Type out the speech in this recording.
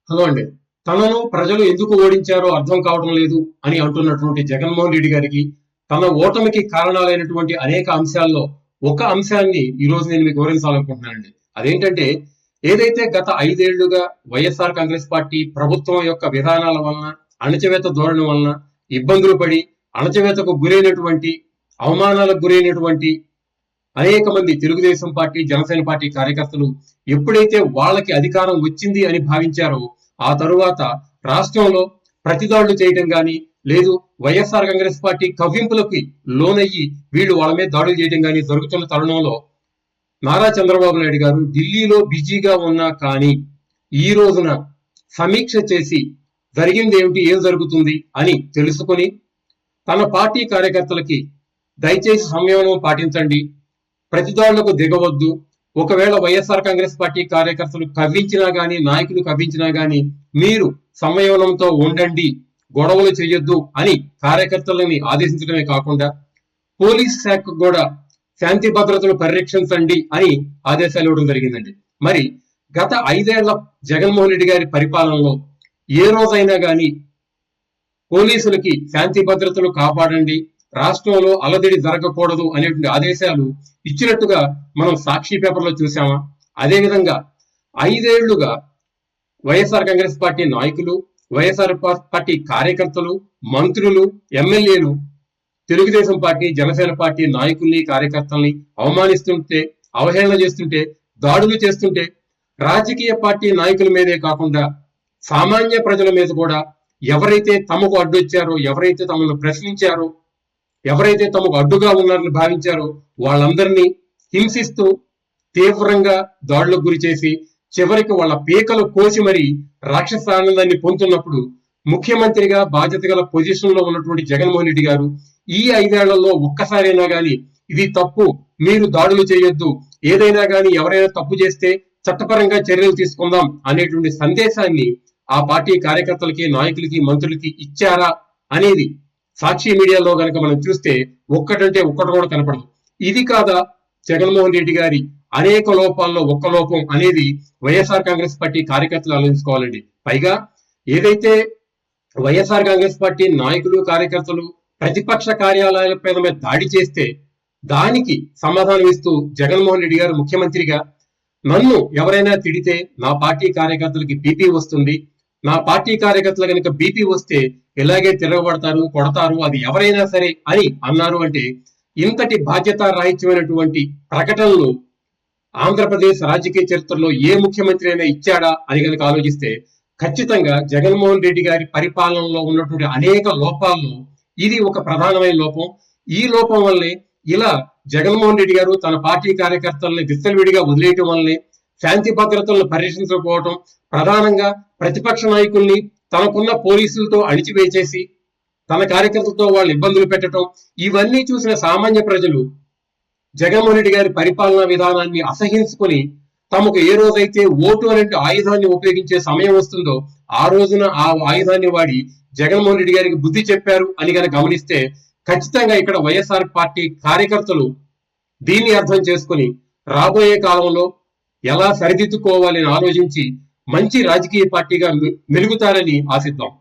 Hello అండి. తనను ప్రజలు ఎందుకు ఓడించారో అర్థం కావడం లేదు అని అంటున్నటువంటి జగన్మోహన్ రెడ్డి గారికి తన ఓటమికి కారణాలైనటువంటి అనేక అంశాల్లో ఒక అంశాన్ని ఈ రోజు నేను మీకు వివరించాలనుకుంటున్నానండి. అదేంటంటే ఏదైతే గత 5 ఏళ్లుగా వైఎస్ఆర్ కాంగ్రెస్ పార్టీ ప్రభుత్వం యొక్క విధానాల వలన, అణచివేత ధోరణి వలన ఇబ్బందులు పడి అణచివేతకు గురైనటువంటి, అవమానాలకు గురైనటువంటి అనేక మంది తెలుగుదేశం పార్టీ, జనసేన పార్టీ కార్యకర్తలు ఎప్పుడైతే వాళ్ళకి అధికారం వచ్చింది అని భావించారో ఆ తరువాత రాష్ట్రంలో ప్రతిదాడులు చేయటం గాని, లేదు వైఎస్ఆర్ కాంగ్రెస్ పార్టీ కవ్వింపులకి లోనయ్యి వీళ్ళు వాళ్ళ మీద దాడులు చేయడం గాని జరుగుతున్న తరుణంలో నారా చంద్రబాబు నాయుడు గారు ఢిల్లీలో బిజీగా ఉన్నా కానీ ఈ రోజున సమీక్ష చేసి జరిగింది ఏమిటి, ఏం జరుగుతుంది అని తెలుసుకొని తన పార్టీ కార్యకర్తలకి దయచేసి సంయమనం పాటించండి, ప్రతిదాడులకు దిగవద్దు, ఒకవేళ వైఎస్ఆర్ కాంగ్రెస్ పార్టీ కార్యకర్తలు కవ్వించినా గానీ, నాయకులు కవ్వించినా గానీ మీరు సంయమనంతో ఉండండి, గొడవలు చేయొద్దు అని కార్యకర్తలని ఆదేశించడమే కాకుండా పోలీస్ శాఖకు కూడా శాంతి భద్రతలు పరిరక్షించండి అని ఆదేశాలు ఇవ్వడం జరిగిందండి. మరి గత 5 ఏళ్ల జగన్మోహన్ రెడ్డి గారి పరిపాలనలో ఏ రోజైనా గానీ పోలీసులకి శాంతి భద్రతలు కాపాడండి, రాష్ట్రంలో అలజడి జరగకూడదు అనేటువంటి ఆదేశాలు ఇచ్చినట్టుగా మనం సాక్షి పేపర్లో చూసామా? అదేవిధంగా 5 ఏళ్లుగా వైఎస్ఆర్ కాంగ్రెస్ పార్టీ నాయకులు, వైఎస్ఆర్ పార్టీ కార్యకర్తలు, మంత్రులు, ఎమ్మెల్యేలు తెలుగుదేశం పార్టీ, జనసేన పార్టీ నాయకుల్ని, కార్యకర్తల్ని అవమానిస్తుంటే, అవహేళన చేస్తుంటే, దాడులు చేస్తుంటే రాజకీయ పార్టీ నాయకుల మీదే కాకుండా సామాన్య ప్రజల మీద కూడా ఎవరైతే తమకు అడ్డొచ్చారో, ఎవరైతే తమను ప్రశ్నించారో, ఎవరైతే తమకు అడ్డుగా ఉన్నారని భావించారో వాళ్ళందరినీ హింసిస్తూ తీవ్రంగా దాడులకు గురి చేసి చివరికి వాళ్ళ పీకలు కోసి మరి రాక్షస ఆనందాన్ని పొందుతున్నప్పుడు ముఖ్యమంత్రిగా బాధ్యత గల పొజిషన్ లో ఉన్నటువంటి జగన్మోహన్ రెడ్డి గారు ఈ 5 ఏళ్లలో ఒక్కసారైనా గాని ఇది తప్పు, మీరు దాడులు చేయొద్దు, ఏదైనా గాని ఎవరైనా తప్పు చేస్తే చట్టపరంగా చర్యలు తీసుకుందాం అనేటువంటి సందేశాన్ని ఆ పార్టీ కార్యకర్తలకి, నాయకులకి, మంత్రులకి ఇచ్చారా అనేది సాక్షి మీడియాలో గనక మనం చూస్తే ఒక్కటంటే ఒక్కటి కూడా కనపడదు. ఇది కాదా జగన్మోహన్ రెడ్డి గారి అనేక లోపాల్లో ఒక్క లోపం అనేది వైఎస్ఆర్ కాంగ్రెస్ పార్టీ కార్యకర్తలు ఆలోచించుకోవాలండి. పైగా ఏదైతే వైఎస్ఆర్ కాంగ్రెస్ పార్టీ నాయకులు, కార్యకర్తలు ప్రతిపక్ష కార్యాలయాలపై మీద దాడి చేస్తే దానికి సమాధానం ఇస్తూ జగన్మోహన్ రెడ్డి గారు ముఖ్యమంత్రిగా నన్ను ఎవరైనా తిడితే నా పార్టీ కార్యకర్తలకి బీపీ వస్తుంది, నా పార్టీ కార్యకర్తలు కనుక బీపీ వస్తే ఇలాగే తిరగబడతారు, కొడతారు, అది ఎవరైనా సరే అని అన్నారు. అంటే ఇంతటి బాధ్యత రాహిత్యమైనటువంటి ప్రకటనలు ఆంధ్రప్రదేశ్ రాజకీయ చరిత్రలో ఏ ముఖ్యమంత్రి అయినా ఇచ్చాడా అని కనుక ఆలోచిస్తే ఖచ్చితంగా జగన్మోహన్ రెడ్డి గారి పరిపాలనలో ఉన్నటువంటి అనేక లోపాల్లో ఇది ఒక ప్రధానమైన లోపం. ఈ లోపం వల్లే ఇలా జగన్మోహన్ రెడ్డి గారు తన పార్టీ కార్యకర్తల్ని విచ్చలవిడిగా వదిలేయటం వల్లనే శాంతి భద్రతలను పరిరక్షించకపోవటం, ప్రధానంగా ప్రతిపక్ష నాయకుల్ని తనకున్న పోలీసులతో అణిచివేచేసి తన కార్యకర్తలతో వాళ్ళు ఇబ్బందులు పెట్టడం, ఇవన్నీ చూసిన సామాన్య ప్రజలు జగన్మోహన్ రెడ్డి గారి పరిపాలనా విధానాన్ని అసహించుకొని తమకు ఏ రోజైతే ఓటు అనే ఆయుధాన్ని ఉపయోగించే సమయం వస్తుందో ఆ రోజున ఆ ఆయుధాన్ని వాడి జగన్మోహన్ రెడ్డి గారికి బుద్ధి చెప్పారు అని కనుక గమనిస్తే ఖచ్చితంగా ఇక్కడ వైఎస్ఆర్ పార్టీ కార్యకర్తలు దీన్ని అర్థం చేసుకుని రాబోయే కాలంలో ఎలా సరిదిద్దుకోవాలని ఆలోచించి మంచి రాజకీయ పార్టీగా మెలుగుతారని ఆశిద్దాం.